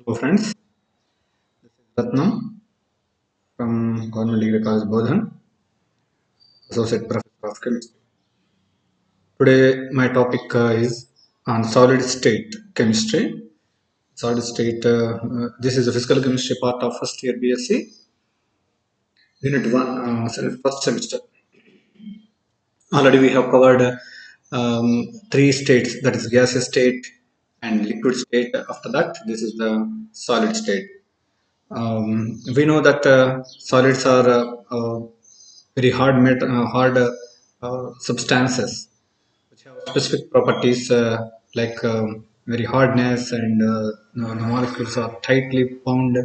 Hello friends, this is Ratnam from Government Degree College Bodhan, Associate Professor of Chemistry. Today my topic is on solid state chemistry. Solid state, this is the physical chemistry part of first year BSc, Unit 1, first semester. Already we have covered three states, that is gaseous state and liquid state. After that, this is the solid state. We know that solids are very hard substances which have specific properties like very hardness and the molecules are tightly bound.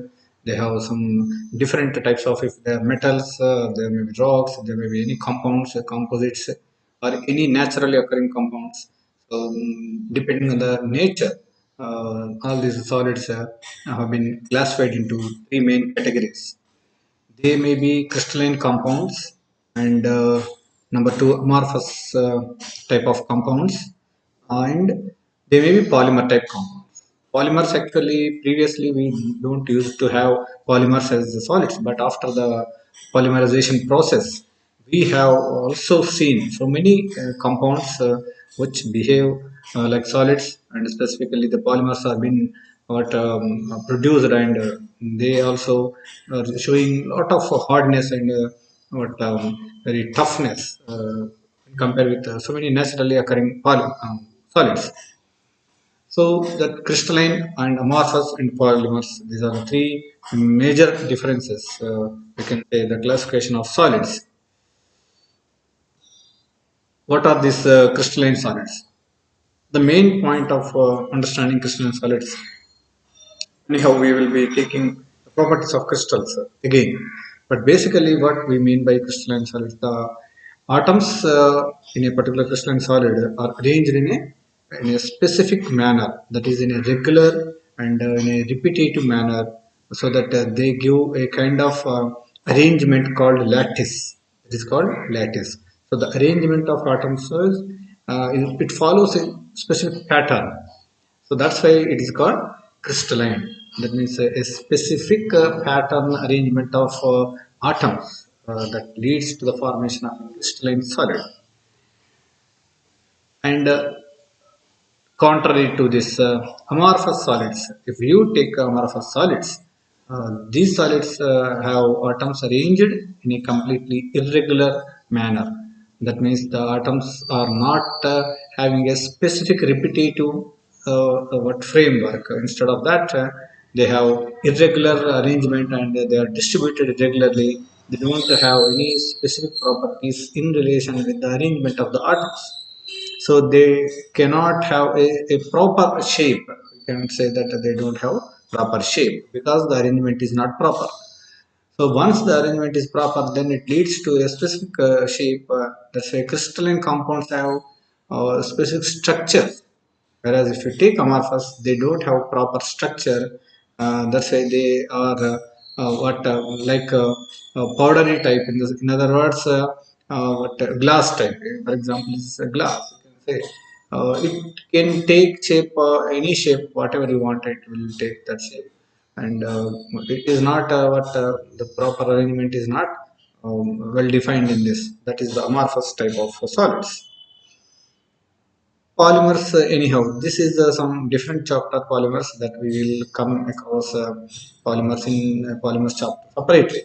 They have some different types of, if they are metals, there may be rocks, there may be any compounds, composites, or any naturally occurring compounds. So, depending on the nature, all these solids have been classified into three main categories. They may be crystalline compounds and number two amorphous type of compounds, and they may be polymer type compounds. Polymers, actually previously we don't used to have polymers as the solids, but after the polymerization process we have also seen so many compounds which behave like solids, and specifically the polymers are being what produced, and they also are showing lot of hardness and what very toughness compared with so many naturally occurring solids. So that crystalline and amorphous and polymers, these are the three major differences. We can say the classification of solids. What are these crystalline solids? The main point of understanding crystalline solids, anyhow we will be taking the properties of crystals again, but basically what we mean by crystalline solids, the atoms in a particular crystalline solid are arranged in a specific manner, that is in a regular and in a repetitive manner, so that they give a kind of arrangement called lattice. It is called lattice. So the arrangement of atoms is, it follows a specific pattern, so that's why it is called crystalline. That means a specific pattern arrangement of atoms that leads to the formation of a crystalline solid. And contrary to this amorphous solids, if you take amorphous solids, these solids have atoms arranged in a completely irregular manner. That means the atoms are not having a specific repetitive what framework. Instead of that, they have irregular arrangement and they are distributed irregularly. They don't have any specific properties in relation with the arrangement of the atoms, so they cannot have a proper shape. We can say that they don't have proper shape because the arrangement is not proper. So once the arrangement is proper, then it leads to a specific shape. That's why crystalline compounds have specific structure, whereas if you take amorphous, they don't have proper structure. That's why they are what like powdery type. In other words, what glass type. For example, is a glass. You can say it can take shape, any shape, whatever you want. It will take that shape, and it is not what the proper arrangement is not well defined in this. That is the amorphous type of solids. Polymers, anyhow, this is some different chapter polymers that we will come across polymers in polymers chapter separately.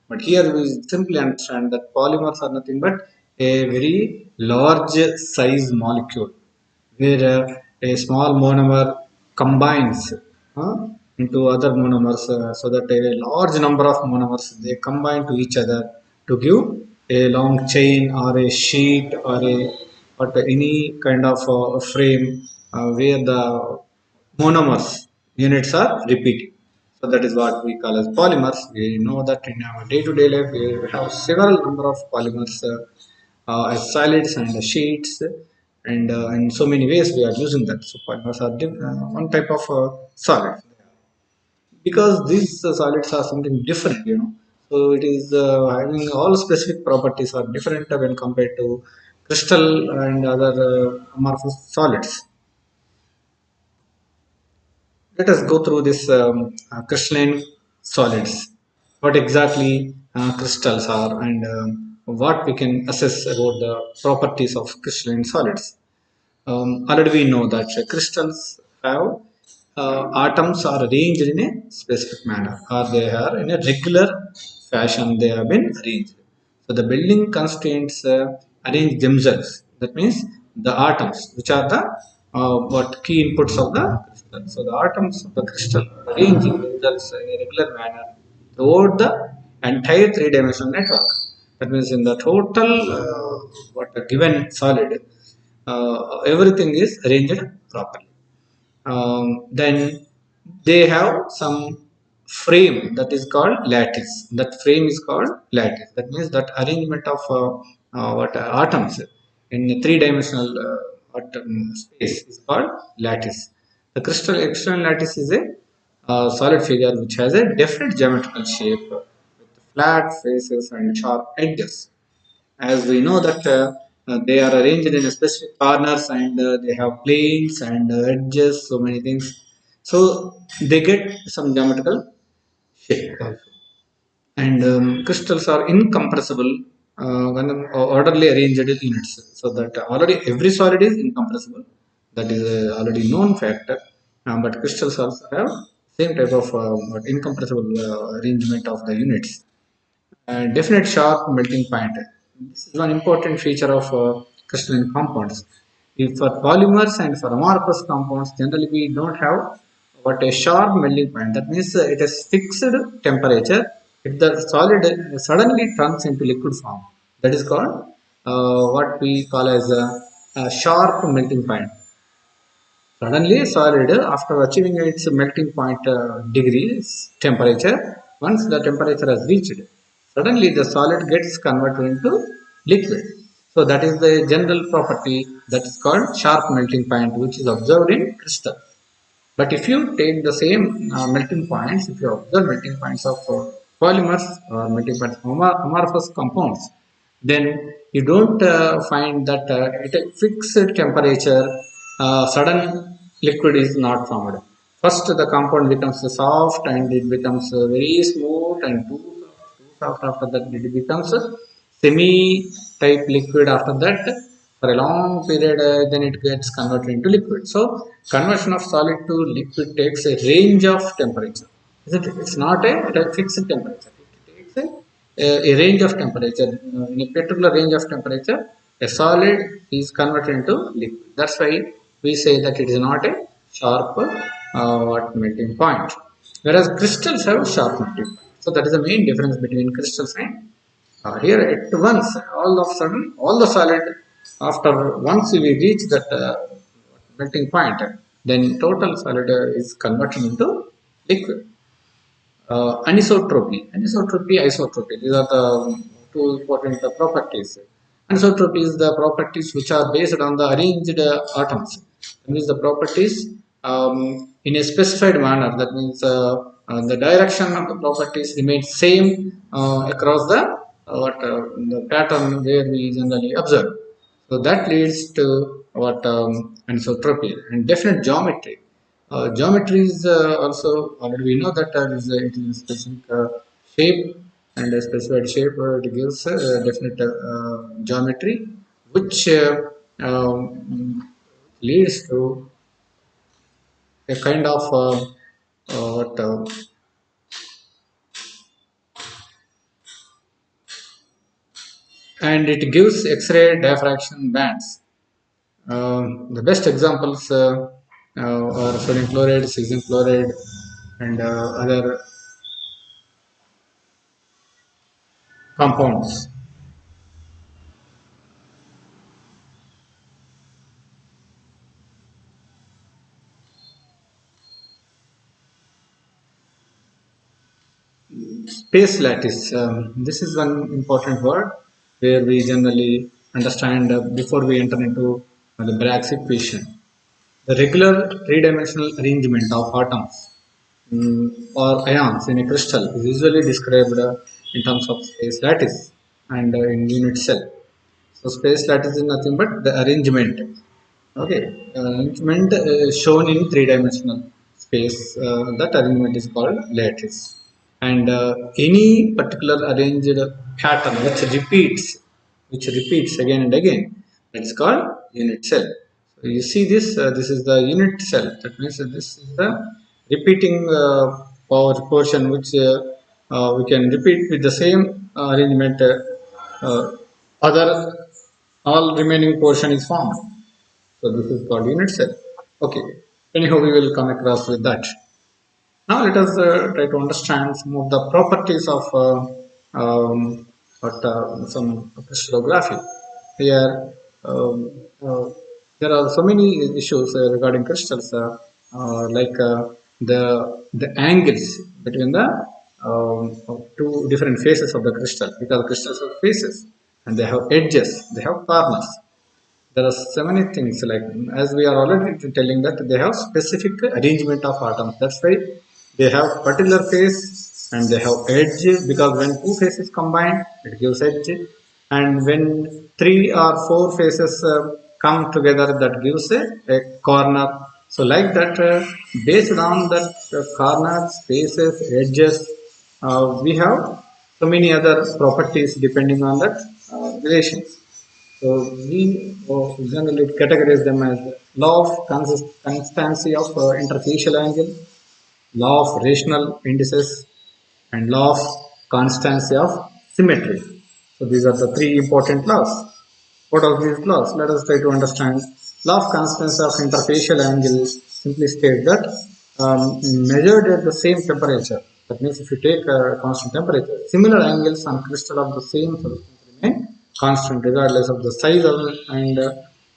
But here we simply understand that polymers are nothing but a very large size molecule where a small monomer combines uh, into other monomers, so that a large number of monomers they combine to each other to give a long chain or a sheet or a but any kind of frame where the monomers units are repeating. So that is what we call as polymers. We know that in our day-to-day life we have several number of polymers as solids and sheets, and in so many ways we are using that. So polymers are one type of solid, because these solids are something different, so it is having all specific properties are different when compared to crystal and other amorphous solids. Let us go through this crystalline solids. What exactly crystals are, and what we can assess about the properties of crystalline solids. Already we know that crystals have atoms are arranged in a specific manner, or they are in a regular fashion. They have been arranged. So the building constraints arrange themselves. That means the atoms, which are the what key inputs of the crystal. So the atoms of the crystal are arranging themselves in a regular manner throughout the entire three-dimensional network. That means in the total what a given solid, everything is arranged properly. Then they have some frame that is called lattice. That frame is called lattice. That means that arrangement of what atoms in a three-dimensional space is called lattice. The crystal external lattice is a solid figure which has a definite geometrical shape with flat faces and sharp edges. As we know that they are arranged in specific corners, and they have planes and edges, so many things, so they get some geometrical shape also. And crystals are incompressible when orderly arranged units, so that already every solid is incompressible. That is already known factor. But crystals also have same type of incompressible arrangement of the units, and definite sharp melting point. This is one important feature of crystalline compounds. If for polymers and for amorphous compounds, generally we don't have what a sharp melting point. That means it is fixed temperature. If the solid suddenly turns into liquid form, that is called what we call as a sharp melting point. Suddenly, solid, after achieving its melting point degrees temperature, once the temperature has reached, suddenly the solid gets converted into liquid. So that is the general property that is called sharp melting point, which is observed in crystal. But if you take the same melting points, if you observe melting points of polymers or melting points of amorphous compounds, then you don't find that at a fixed temperature, sudden liquid is not formed. First, the compound becomes soft and it becomes very smooth and too soft. After that, it becomes a semi-type liquid. After that, for a long period, then it gets converted into liquid. So, conversion of solid to liquid takes a range of temperature. Isn't it? It's not a fixed temperature. It takes a range of temperature. In a particular range of temperature, a solid is converted into liquid. That's why we say that it is not a sharp what melting point. Whereas crystals have sharp melting point. So that is the main difference between crystals and here at once, all of a sudden, all the solid, after once we reach that melting point, then total solid is converted into liquid. Anisotropy, isotropy. These are the two important properties. Anisotropy is the properties which are based on the arranged atoms. That means the properties in a specified manner. That means the direction of the properties remains same across the pattern where we generally observe. So that leads to what anisotropy and definite geometry. Geometry is also already we know that it is a specific shape, and a specified shape it gives definite geometry, which leads to a kind of what and it gives X-ray diffraction bands. The best examples are sodium chloride, cesium chloride, and other compounds. Space lattice. This is one important word where we generally understand before we enter into the Bragg's equation. The regular three-dimensional arrangement of atoms or ions in a crystal is usually described in terms of space lattice and in unit cell. So space lattice is nothing but the arrangement. Okay, arrangement shown in three-dimensional face, that arrangement is called lattice. And any particular arranged pattern which repeats again and again, that is called unit cell. So you see this, this is the unit cell. That means that this is the repeating power portion, which we can repeat with the same arrangement. Other all remaining portion is formed. So this is called unit cell. Okay. Anyhow, we will come across with that. Now let us try to understand some of the properties of some crystallography. Here, there are so many issues regarding crystals, like the angles between the two different faces of the crystal, because crystals have faces and they have edges, they have corners. There are so many things, like as we are already telling that they have specific arrangement of atoms. That's why they have particular face and they have edge, because when two faces combine, it gives edge, and when three or four faces come together, that gives a corner. So like that, based on that corners, faces, edges, we have so many other properties depending on that relations. So we generally categorize them as law of constancy of interfacial angle, law of rational indices, and law of constancy of symmetry. So these are the three important laws. What are these laws? Let us try to understand. Law of constancy of interfacial angle simply states that measured at the same temperature. That means if you take a constant temperature, similar angles on crystal of the same substance remain constant regardless of the size of and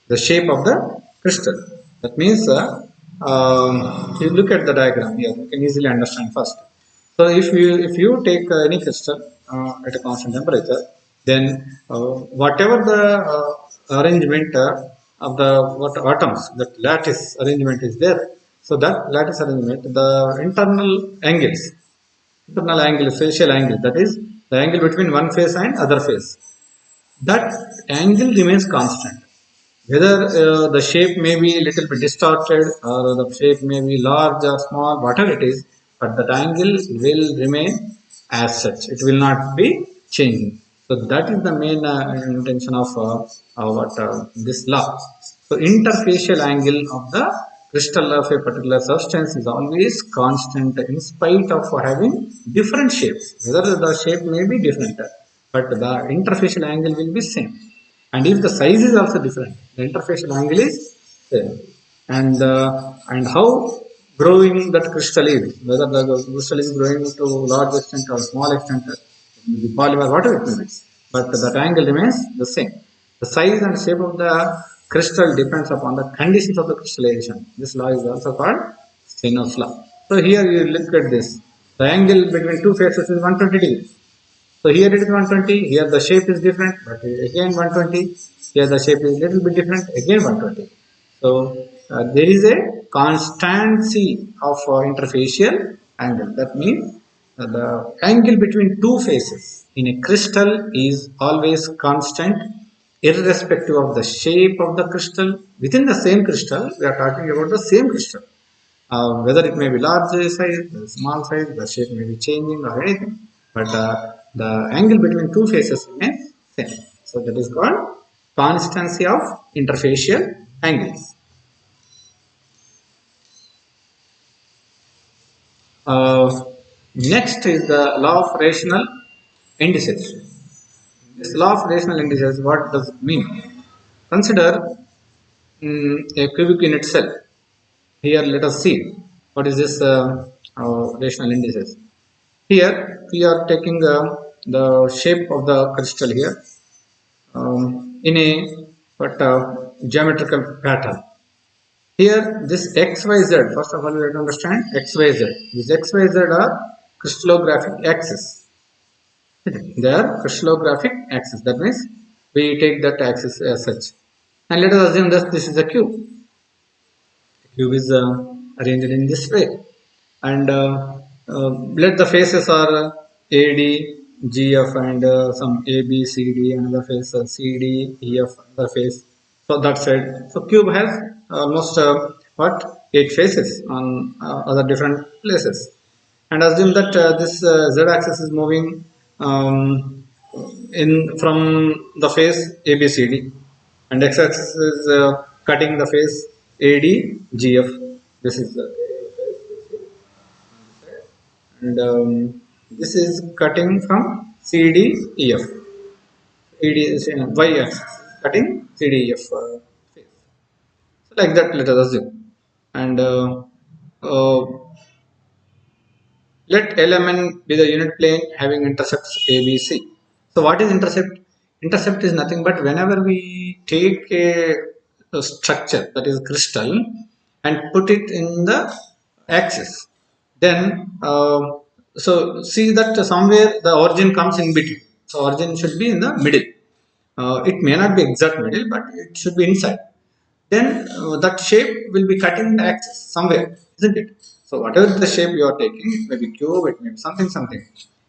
the shape of the crystal. That means if you look at the diagram here, you can easily understand first. So if you take any crystal at a constant temperature, then whatever the arrangement of the what atoms, that lattice arrangement is there. So that lattice arrangement, the internal angle, facial angle, that is the angle between one face and other face, that angle remains constant. Whether the shape may be a little bit distorted or the shape may be large or small, whatever it is, but that angle will remain as such. It will not be changing. So that is the main intention of this law. So interfacial angle of the crystal of a particular substance is always constant in spite of having different shapes. Whether the shape may be different, but the interfacial angle will be same. And if the size is also different, the interfacial angle is same. And how growing that crystal is, whether the crystal is growing to large extent or small extent, the polymer, whatever it may be, but that angle remains the same. The size and shape of the crystal depends upon the conditions of the crystallization. This law is also called Stein's law. So here you look at this. The angle between two faces is 120 degrees. So here it is 120, here the shape is different, but again 120, here the shape is little bit different, again 120. So there is a constancy of interfacial angle. That means the angle between two faces in a crystal is always constant irrespective of the shape of the crystal. Within the same crystal, we are talking about the same crystal. Whether it may be large size, small size, the shape may be changing or anything, but the angle between two faces remains same. So that is called constancy of interfacial angles. Next is the law of rational indices. This law of rational indices, what does it mean? Consider a cubic unit cell. Here let us see what is this rational indices. Here we are taking the shape of the crystal here in a geometrical pattern. Here this XYZ, first of all we have to understand XYZ. These XYZ are crystallographic axis. They are crystallographic axis. That means we take that axis as such. And let us assume that this is a cube. The cube is arranged in this way. And let the faces are AD, GF, and some AB, CD, another face CD, EF, another face. So that side. So cube has almost what 8 faces on other different places, and assume that this z-axis is moving in from the face ABCD, and x-axis is cutting the face ADGF. This is the and this is cutting from CDEF. ED is y-axis cutting CDEF face. So like that, let us assume, and uh, let LMN be the unit plane having intercepts ABC. So what is intercept? Intercept is nothing but whenever we take a structure, that is crystal, and put it in the axis, then so see that somewhere the origin comes in between. So origin should be in the middle. It may not be exact middle, but it should be inside. Then that shape will be cutting the axis somewhere, isn't it? So whatever the shape you are taking, it may be cube, it may be something,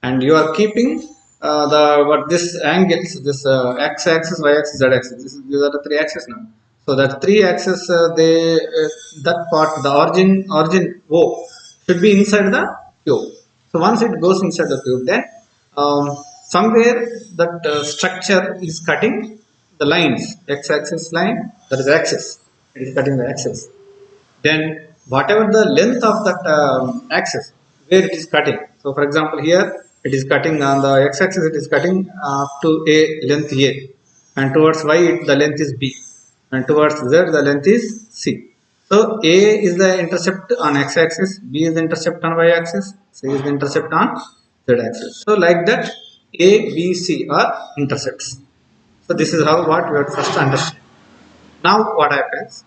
and you are keeping the what this angles, this x-axis, y-axis, z-axis. These are the three axes now. So that three axis, that part, the origin O should be inside the cube. So once it goes inside the cube, then somewhere that structure is cutting the lines, x-axis line, that is axis, it is cutting the axis. Then whatever the length of that axis where it is cutting. So for example, here it is cutting on the x-axis, it is cutting up to a length A, and towards y the length is B, and towards z the length is C. So A is the intercept on x-axis, B is the intercept on y-axis, C is the intercept on z-axis. So like that, A, B, C are intercepts. So this is how what we have to first understand. Now what happens?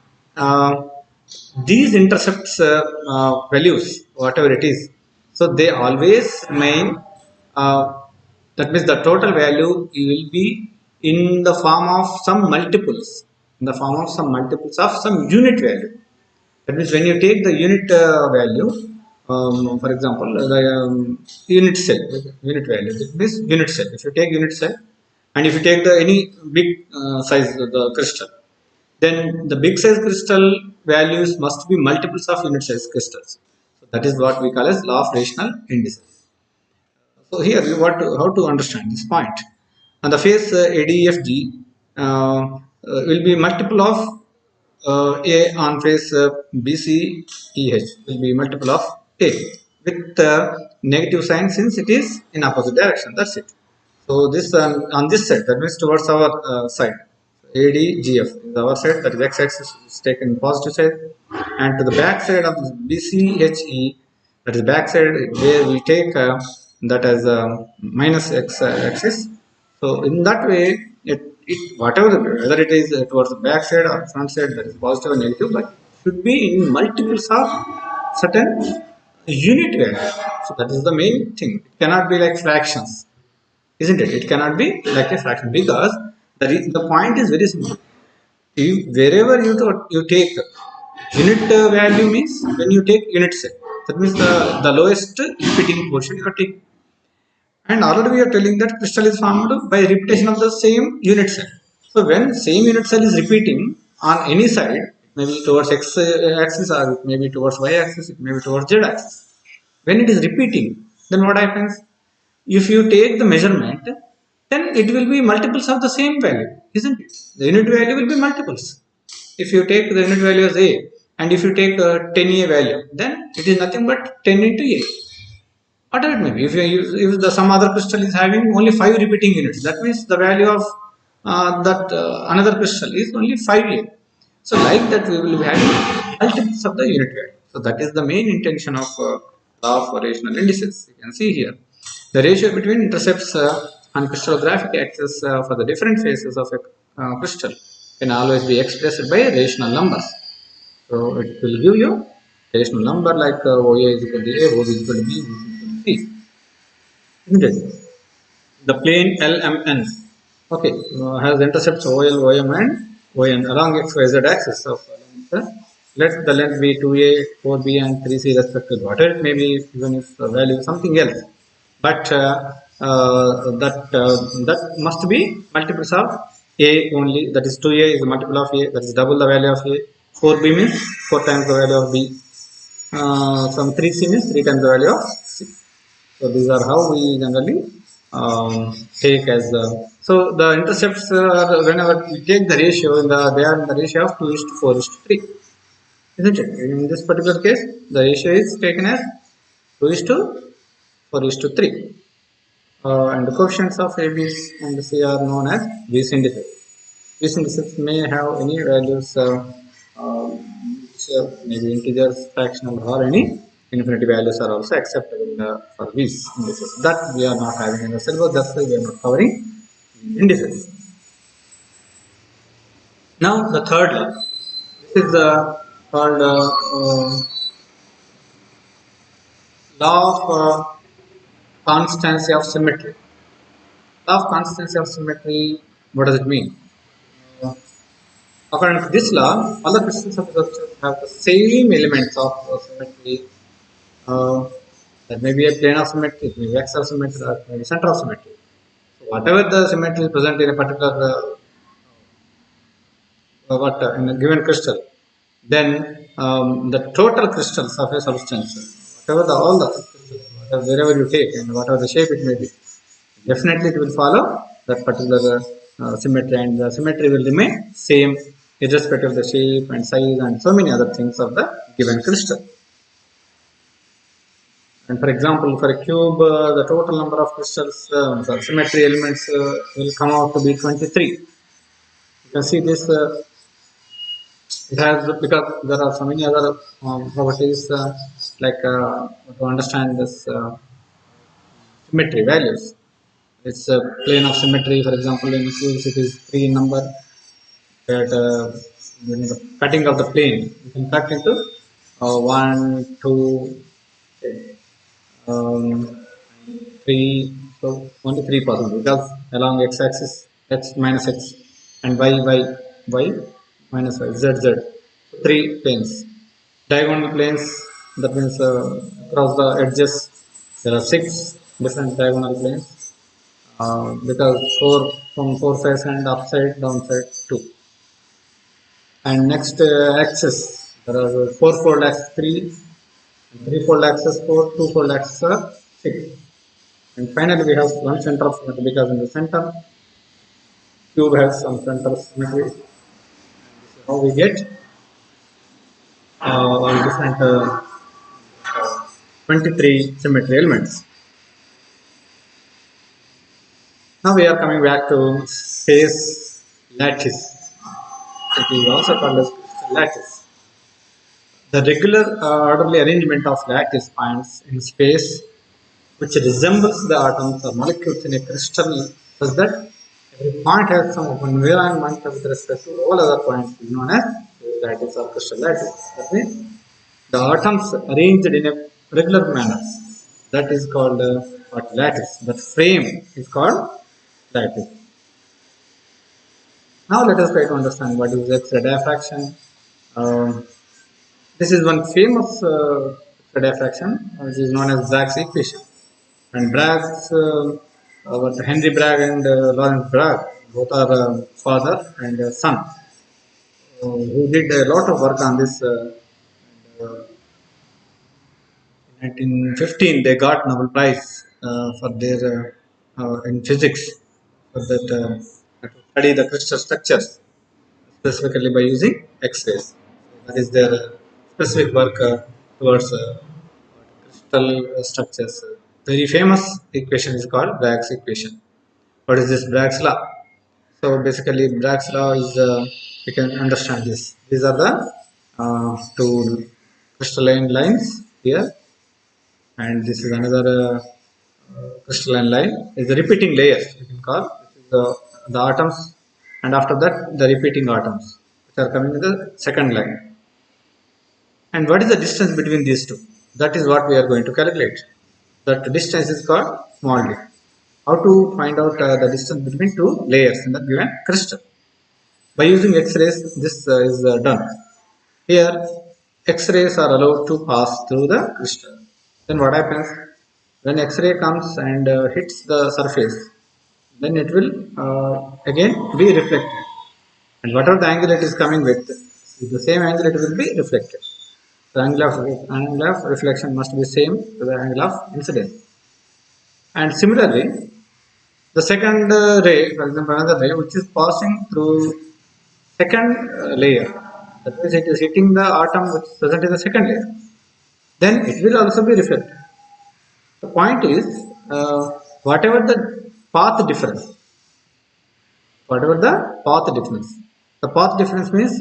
These intercepts values, whatever it is, so they always remain. That means the total value will be in the form of some multiples, in the form of some multiples of some unit value. That means when you take the unit value, for example, the unit cell, unit value, that means unit cell. If you take unit cell, and if you take the any big size of the crystal, then the big size crystal values must be multiples of unit size crystals. So that is what we call as law of rational indices. So here we want to, how to understand this point. On the face ADFG will be multiple of A on face BCEH will be multiple of A with negative sign since it is in opposite direction. That's it. So this on this side, that means towards our side, ADGF is our side, that is x-axis is taken positive side, and to the back side of this BCHE, that is back side where we take that as minus x-axis. So in that way, it whatever whether it is towards the back side or front side, that is positive or negative, but should be in multiples of certain unit value. So that is the main thing. It cannot be like fractions, isn't it? It cannot be like a fraction because the point is very simple. If wherever you take unit value means when you take unit cell, that means the lowest repeating portion you are taking. And already we are telling that crystal is formed by repetition of the same unit cell. So when same unit cell is repeating on any side, maybe towards x axis or maybe towards y axis, maybe towards z axis. When it is repeating, then what happens? If you take the measurement, then it will be multiples of the same value, isn't it? The unit value will be multiples. If you take the unit value as a, and if you take 10a value, then it is nothing but 10 into a. Whatever it may be. If the some other crystal is having only 5 repeating units, that means the value of that another crystal is only 5a. So like that we will be having multiples of the unit value. So that is the main intention of law of rational indices. You can see here the ratio between intercepts on crystallographic axis for the different phases of a crystal can always be expressed by rational numbers. So it will give you a rational number like OA is equal to A, O is equal to B, O is equal to C. Isn't it? The plane LMN, okay, has intercepts OL, OM, and ON along XYZ axis of let the length be 2A, 4B, and 3C respectively. Whatever it may be, even if the value is something else, but that must be multiples of A only. That is 2A is a multiple of A. That is double the value of A. 4b means 4 times the value of b. Some 3c means 3 times the value of c. So these are how we generally take as the. So the intercepts whenever we take the ratio, they are in the ratio of 2 is to 4 is to 3, isn't it? In this particular case, the ratio is taken as 2 is to 4 is to 3. And the coefficients of A, B, and C are known as these indices. These indices may have any values, which maybe integers, fractional, or any infinity values are also acceptable for these indices. That we are not having in the syllabus. That's why we are not covering indices. Now the third law. This is called law of constancy of symmetry. Law of constancy of symmetry. What does it mean? Uh, According to this law, all the crystals of the structure have the same elements of symmetry. Uh, that may be a plane of symmetry, it may be axis of symmetry, or it may be center of symmetry. So whatever the symmetry is present in a particular in a given crystal, then the total crystals of a substance, whatever all the crystals, wherever you take and whatever the shape it may be, definitely it will follow that particular symmetry, and the symmetry will remain same irrespective of the shape and size and so many other things of the given crystal. And for example, for a cube, the total number of crystals, symmetry elements will come out to be 23. You can see this, it has, because there are so many other properties like to understand this symmetry values. It's a plane of symmetry, for example, in cubes it is 3 in number. That when the cutting of the plane, you can cut into 1, 2, um, 3, so only 3 possible, because along x-axis x minus x and y minus y, z z, 3 planes. Diagonal planes, that means across the edges there are 6 different diagonal planes, because 4 from 4 sides and upside downside 2. And next axis, there are 4-fold axis 3, and 3-fold axis 4, 2-fold axis 6. And finally we have one center of symmetry, because in the center cube has some center of symmetry. And this is how we get all different 23 symmetry elements. Now we are coming back to space lattice. It is also called as crystal lattice. The regular orderly arrangement of lattice points in space, which resembles the atoms or molecules in a crystal, such that every point has some environment with respect to all other points, is known as space lattice or crystal lattice. That means the atoms arranged in a regular manner. That is called what, lattice. That frame is called lattice. Now let us try to understand what is X-ray diffraction. Um, this is one famous X-ray diffraction, which is known as Bragg's equation. And Bragg's, what Henry Bragg and Lawrence Bragg, both are father and son, who did a lot of work on this. And, 1915, they got Nobel Prize for their in physics, for that to study the crystal structures specifically by using X-rays. So that is their specific work towards crystal structures. Very famous equation is called Bragg's equation. What is this Bragg's law? So basically, Bragg's law is we can understand this. These are the two crystalline lines here, and this is another crystalline line. Is the repeating layers you can call. This is the atoms, and after that the repeating atoms, which are coming in the second line. And what is the distance between these two? That is what we are going to calculate. That distance is called small d. How to find out the distance between two layers in the given crystal? By using X-rays, this is done. Here, X-rays are allowed to pass through the crystal. Then what happens? When X-ray comes and hits the surface, then it will again be reflected. And whatever the angle it is coming with, With the same angle, it will be reflected. The angle of reflection must be same to the angle of incidence. And similarly, the second ray, for example, another ray which is passing through second layer, that means it is hitting the atom which is present in the second layer, then it will also be reflected. The point is, whatever the path difference, whatever the path difference means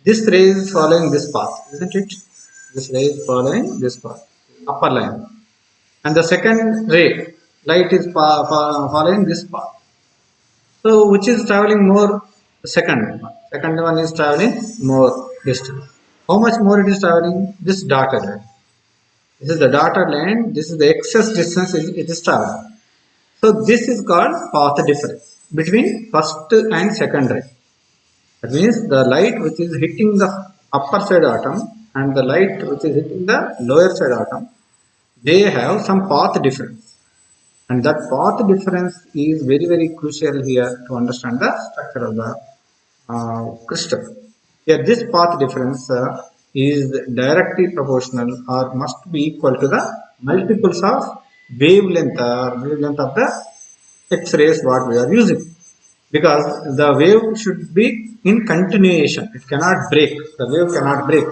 this ray is following this path, isn't it? This ray is following this path, upper line, and the second ray, light is following this path. So, which is traveling more? The second one. Second one is traveling more distance. How much more it is traveling? This dotted line. This is the dotted line. This is the excess distance it is traveling. So this is called path difference between first and second ray. That means the light which is hitting the upper side atom and the light which is hitting the lower side atom, they have some path difference. And that path difference is very, very crucial here to understand the structure of the crystal. Here, this path difference is directly proportional or must be equal to the multiples of wavelength of the X-rays what we are using. Because the wave should be in continuation, it cannot break. The wave cannot break.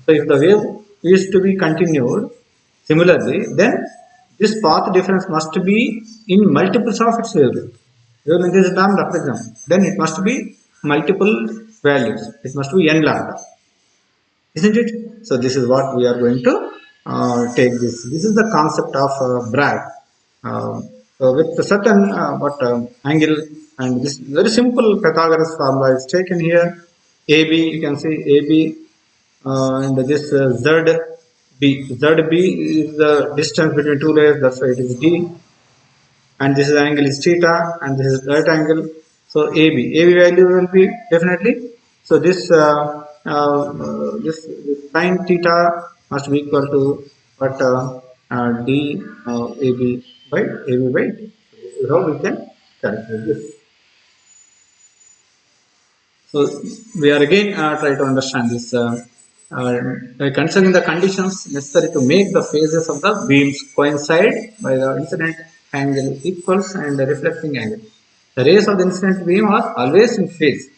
So, if the wave is to be continued, similarly, then this path difference must be in multiples of its wavelength. Wavelength is lambda, for example. Then it must be multiple values. It must be n lambda, isn't it? So this is what we are going to take this. This is the concept of Bragg. So with a certain angle, and this very simple Pythagoras formula is taken here. AB, you can see AB, and this ZB. ZB is the distance between two layers, that's why it is D. And this is angle is theta, and this is right angle. So AB value will be definitely. So this sine theta must be equal to what D AB by D. This is how we can calculate this. So we are again try to understand this. Considering the conditions necessary to make the phases of the beams coincide by the incident angle equals and the reflecting angle. The rays of the incident beam are always in phase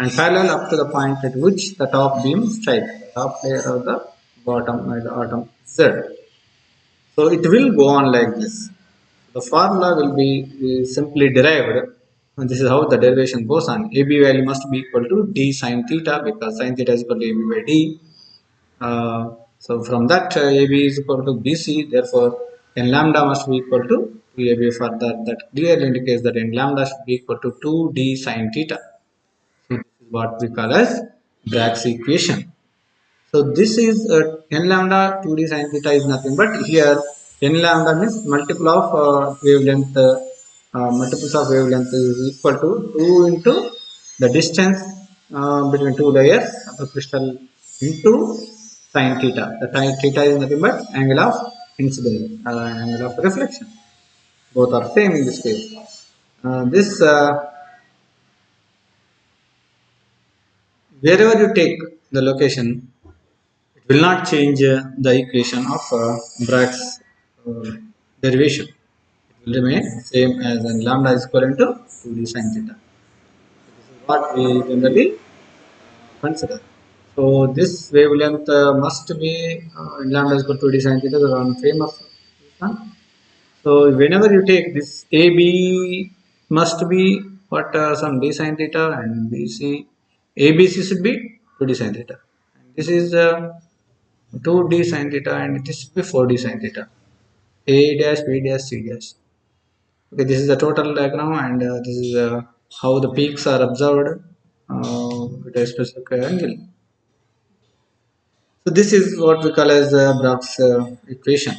and parallel up to the point at which the top beam strikes the top layer of the bottom of the atom Z. So it will go on like this. The formula will be simply derived, and this is how the derivation goes on. AB value must be equal to d sine theta because sine theta is equal to AB by d. So from that AB is equal to BC, therefore n lambda must be equal to 2AB. Further, that clearly indicates that n lambda should be equal to 2d sine theta. So this is what we call as Bragg's equation. So this is n lambda 2d sin theta is nothing but here n lambda means multiple of wavelength, multiples of wavelength is equal to 2 into the distance between two layers of the crystal into sin theta. The sin theta is nothing but angle of incidence, angle of reflection. Both are same in this case. This wherever you take the location, it will not change the equation of Bragg's derivation. It will remain same as n lambda is equal to 2d sin theta. This is what we generally consider. So this wavelength must be n lambda is equal to 2d sin theta, the one famous one. So whenever you take this AB must be what some d sin theta and BC, ABC should be 2d sin theta. And this is 2d sin theta and this should be 4d sin theta. A dash, B dash, C dash. Okay, this is the total diagram and this is how the peaks are observed with a specific angle. So this is what we call as Bragg's equation.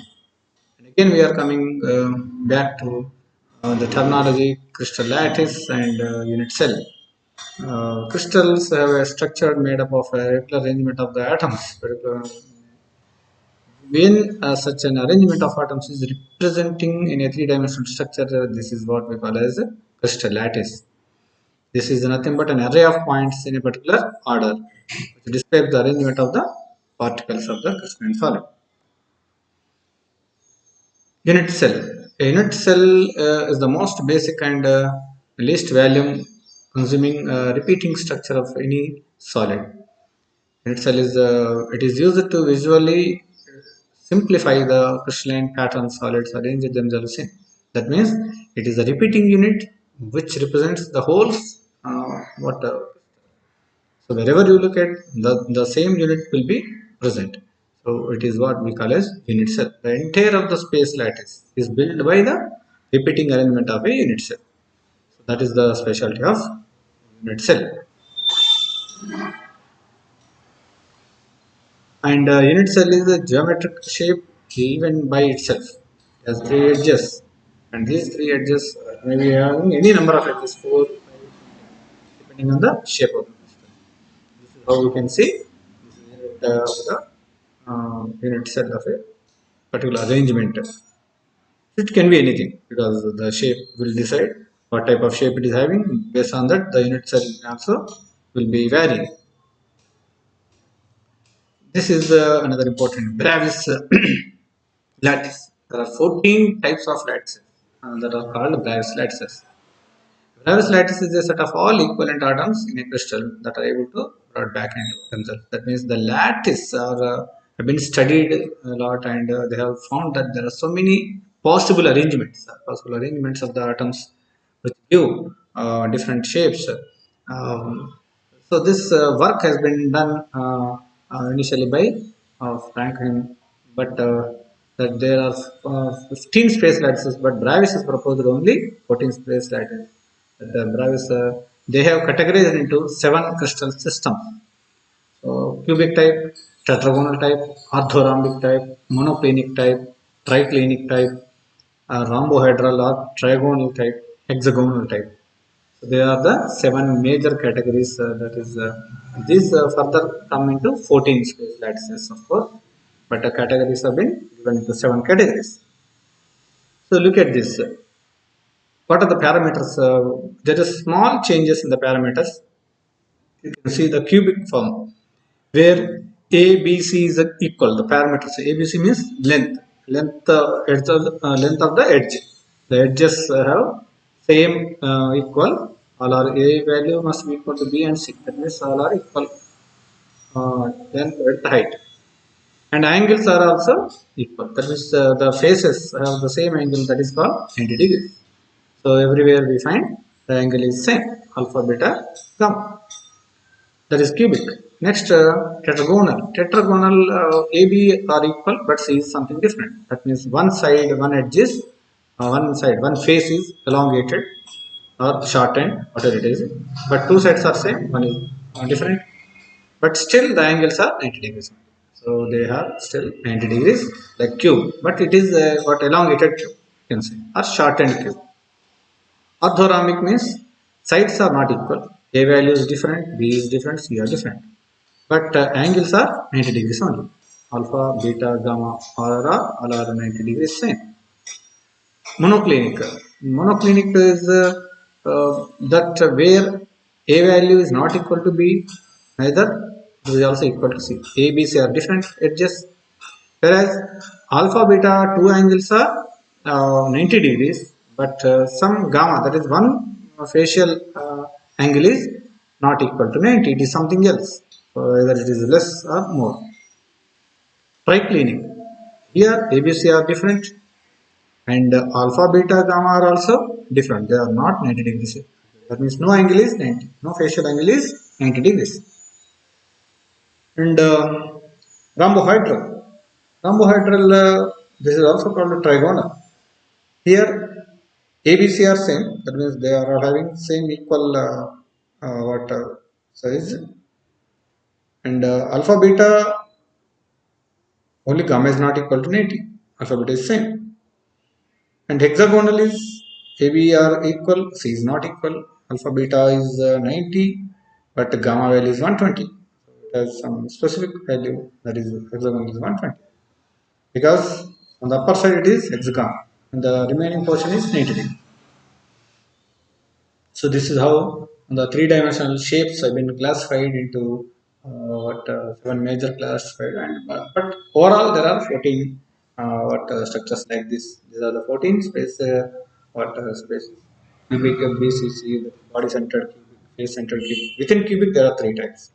And again we are coming back to the terminology crystal lattice and unit cell. Crystals have a structure made up of a regular arrangement of the atoms. When such an arrangement of atoms is representing in a three-dimensional structure, this is what we call as a crystal lattice. This is nothing but an array of points in a particular order which describes the arrangement of the particles of the crystalline solid. Unit cell. A unit cell is the most basic and least volume consuming repeating structure of any solid. Unit cell is it is used to visually simplify the crystalline pattern solids arrange themselves in. That means it is a repeating unit which represents the whole what so wherever you look at the same unit will be present. So it is what we call as unit cell. The entire of the space lattice is built by the repeating arrangement of a unit cell. So that is the specialty of unit cell. And unit cell is a geometric shape even by itself. It has three edges, and these three edges may be having any number of edges, 4, 5, depending on the shape of the crystal. This is how we can see this is unit cell of a particular arrangement. It can be anything because the shape will decide what type of shape it is having. Based on that, the unit cell also will be varying. This is another important Bravis lattice. There are 14 types of lattices that are called Bravis lattices. Bravis lattice is a set of all equivalent atoms in a crystal that are able to brought back into themselves. That means the lattice have been studied a lot, and they have found that there are so many possible arrangements of the atoms which give different shapes. So this work has been done initially by Franklin, but that there are 15 space lattices, but Bravis has proposed only 14 space lattices. The Bravis they have categorized into 7 crystal systems. So cubic type, tetragonal type, orthorhombic type, monoclinic type, triclinic type, rhombohedral or trigonal type, hexagonal type. So they are the 7 major categories. That is, these further come into 14 space lattices, of course, but the categories have been given into 7 categories. So look at this. What are the parameters? There is small changes in the parameters. You can see the cubic form where A, B, C is equal. The parameters A, B, C means length of the edge. The edges have same equal. All are A value must be equal to B and C. That means all are equal length, width, height. And angles are also equal. That means the faces have the same angle, that is called 90 degrees. So everywhere we find the angle is same, alpha, beta, gamma. That is cubic. Next, tetragonal. Tetragonal AB are equal, but C is something different. That means one side, one edge is, one face is elongated or shortened, whatever it is. But two sides are same, one is different. But still the angles are 90 degrees. So they are still 90 degrees like cube. But it is what elongated cube, you can say, or shortened cube. Orthorhombic means sides are not equal. A value is different, B is different, C are different. But angles are 90 degrees only. Alpha, beta, gamma, all are 90 degrees same. Monoclinic. Monoclinic is that where A value is not equal to B, neither is also equal to C. A, B, C are different edges. Whereas alpha, beta, two angles are 90 degrees, but some gamma, that is one facial angle is not equal to 90, it is something else. So either it is less or more. Triclinic. Here ABC are different, and alpha, beta, gamma are also different. They are not 90 degrees. That means no angle is 90. No facial angle is 90 degrees. And rhombohedral. Rhombohedral, this is also called a trigonal. Here ABC are same. That means they are having same equal what size. And alpha, beta, only gamma is not equal to 90. Alpha, beta is same. And hexagonal is AB are equal, C is not equal. Alpha, beta is 90, but gamma value is 120. So it has some specific value, that is hexagonal is 120. Because on the upper side it is hexagon and the remaining portion is 90 degree. So this is how the three-dimensional shapes have been classified into seven major classified, and but overall there are 14 structures like this. These are the 14 space spaces. Cubic, BCC, the body-centered cubic, face-centered cubic. Within cubic there are three types.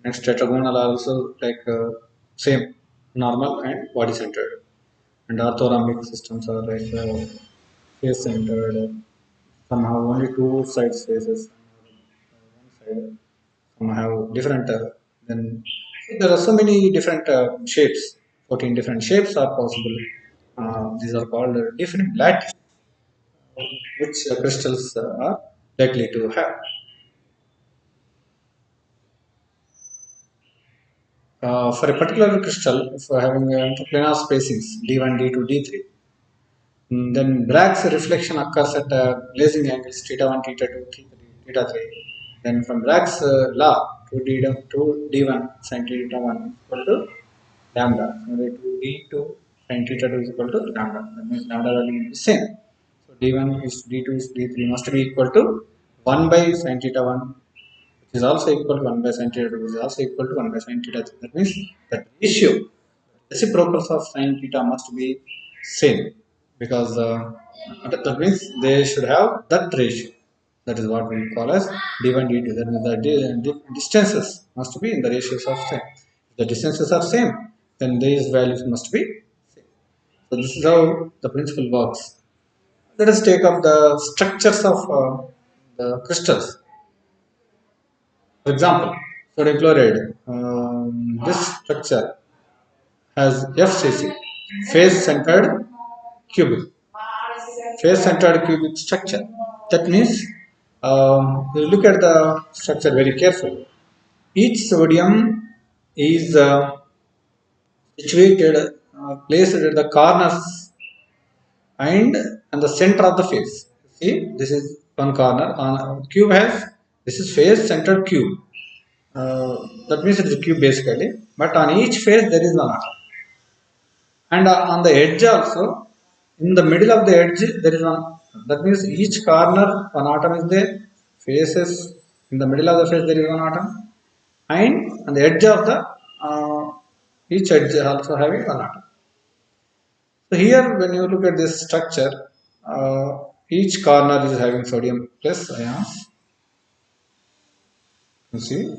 Next, tetragonal are also like same, normal and body-centered. And orthorhombic systems are like face-centered. Some have only two side spaces, one side. Some have different. Then there are so many different shapes. 14 different shapes are possible. These are called different lattice, which crystals are likely to have. For a particular crystal, if we're having interplanar spacings D1, D2, D3, then Bragg's reflection occurs at glazing angles theta 1, theta 2, theta 3. Then from Bragg's law, 2D1 sin theta 1 is equal to lambda. So 2D2 sin theta 2 is equal to lambda. That means lambda value is the same. So D1 is D2 is D3 must be equal to 1 by sin theta 1, which is also equal to 1 by sin theta 2, which is also equal to 1 by sin theta 3. That means that ratio, reciprocals of sin theta must be same, because that means they should have that ratio. That is what we call as d1 d2. That means the distances must be in the ratios of same. If the distances are same, then these values must be same. So this is how the principle works. Let us take up the structures of the crystals. For example, sodium chloride. This structure has FCC, face-centered cubic, face-centered cubic structure. That means you look at the structure very carefully. Each sodium is situated, placed at the corners and the center of the face. See, this is one corner. Cube has, this is face-centered cube. That means it is a cube basically. But on each face there is one atom. And on the edge also, in the middle of the edge there is one. That means each corner one atom is there. Faces, in the middle of the face there is one atom, and on the edge of the each edge also having one atom. So here when you look at this structure, each corner is having sodium plus ions, you see,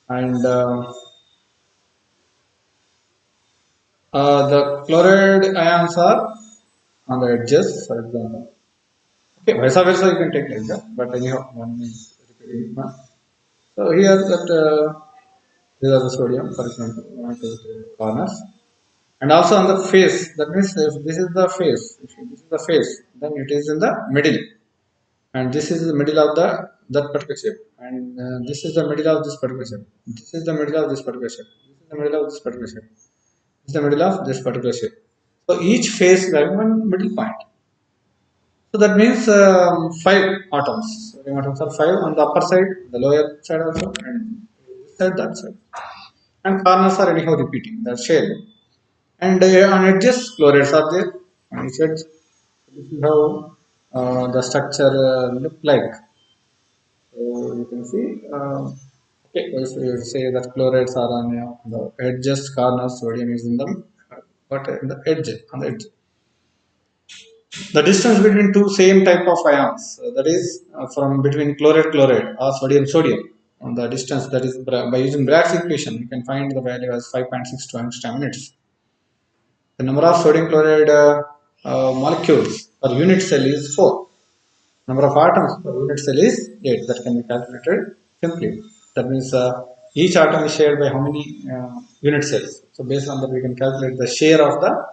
and the chloride ions are on the edges, for example. Okay, vice versa you can take like that, but anyhow, one is repeating. So here that these are the sodium, for example, one to the corners, and also on the face. That means if this is the face, if this is the face, then it is in the middle, and this is the middle of the that particular shape, and this is the middle of this particular shape. This is the middle of this particular shape. This is the middle of this particular shape. This is the middle of this particular shape. So each face has one middle point. So that means five atoms. Sodium atoms are five on the upper side, the lower side also, and this side, that side. And corners are anyhow repeating, the shell. And on edges, chlorides are there. On each edge, this is how the structure look like. So you can see. Okay, if you say that chlorides are on the edges, corners, sodium is in the but in the edge, on the edge. The distance between two same type of ions, that is from between chloride or sodium, on the distance, that is by using Bragg's equation you can find the value as 5.62 angstrom units. The number of sodium chloride molecules per unit cell is 4. Number of atoms per unit cell is 8. That can be calculated simply. That means each atom is shared by how many unit cells. So based on that we can calculate the share of the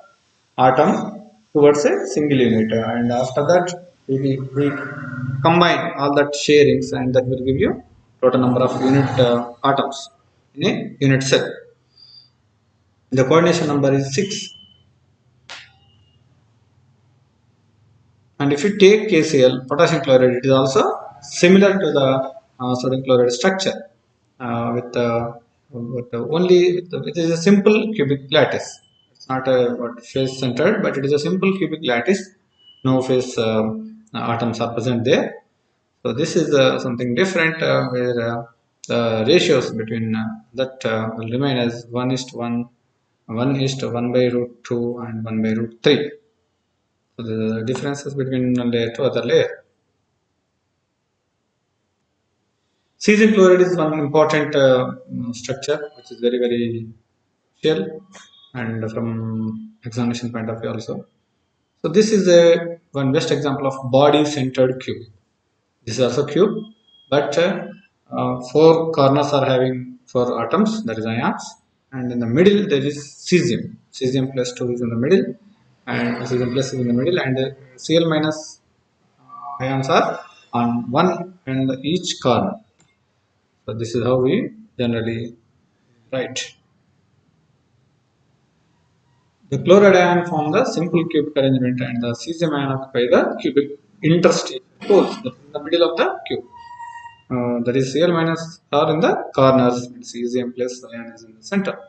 atom towards a single unit, and after that we combine all that sharings, and that will give you total number of unit atoms in a unit cell. The coordination number is 6. And if you take KCl, potassium chloride, it is also similar to the sodium chloride structure, with only it is a simple cubic lattice. It's not a face centered, but it is a simple cubic lattice. No face atoms are present there. So this is something different where the ratios between that will remain as 1 is to 1, 1 is to 1 by root 2 and 1 by root 3. So the differences between layer to other layer. Cesium chloride is one important structure which is very crucial and from examination point of view also. So this is a one best example of body centered cube. This is also cube, but four corners are having four atoms, that is ions, and in the middle there is cesium. Cesium plus 2 is in the middle, and cesium plus is in the middle, and Cl minus ions are on one and each corner. So this is how we generally write. The chloride ion form the simple cubic arrangement, and the cesium ion occupy the cubic interstice holes in the middle of the cube. That is Cl minus are in the corners and cesium plus ion is in the center.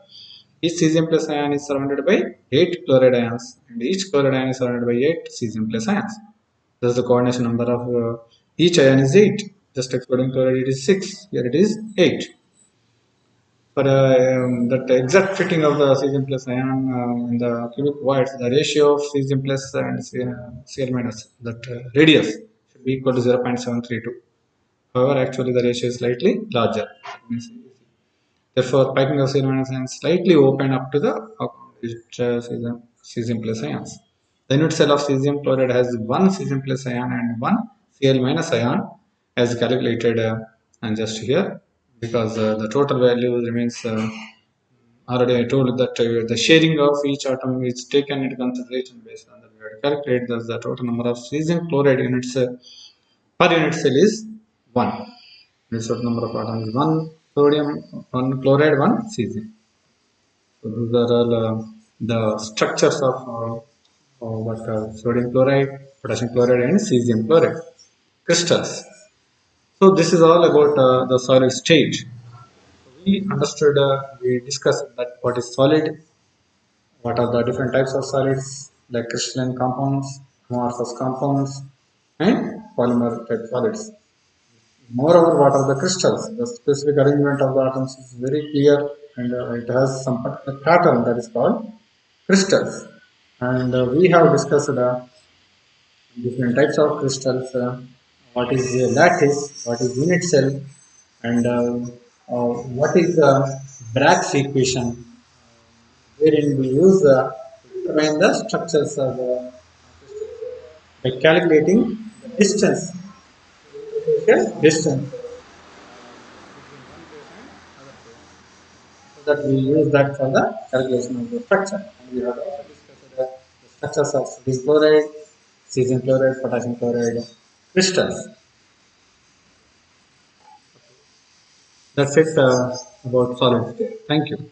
Each cesium plus ion is surrounded by 8 chloride ions, and each chloride ion is surrounded by 8 cesium plus ions. Thus the coordination number of each ion is 8. Just excluding chloride it is 6. Here it is 8. For that exact fitting of the cesium plus ion in the cubic voids, the ratio of cesium plus and Cl minus, that radius, should be equal to 0.732. However, actually the ratio is slightly larger. Therefore, piping of Cl minus ions slightly open up to the cesium plus ions. The unit cell of cesium chloride has one cesium plus ion and one Cl minus ion as calculated and just here, because the total value remains already I told that the sharing of each atom is taken into consideration based on the we have to calculate that the total number of cesium chloride units per unit cell is 1. This total number of atoms is 1 sodium, 1 chloride, 1 cesium. So these are all the structures of what sodium chloride, potassium chloride, and cesium chloride crystals. So this is all about the solid state. We understood, we discussed that what is solid, what are the different types of solids like crystalline compounds, amorphous compounds, and polymer type solids. Moreover, what are the crystals? The specific arrangement of the atoms is very clear, and it has some particular pattern that is called crystals. And we have discussed different types of crystals. What is lattice? What is unit cell? And what is the Bragg's equation? Wherein we use to determine the structures of by calculating the distance, superficial distance, so that we use that for the calculation of the structure. And we have also discussed the structures of sodium chloride, cesium chloride, potassium chloride crystals. That's it about solid state. Thank you.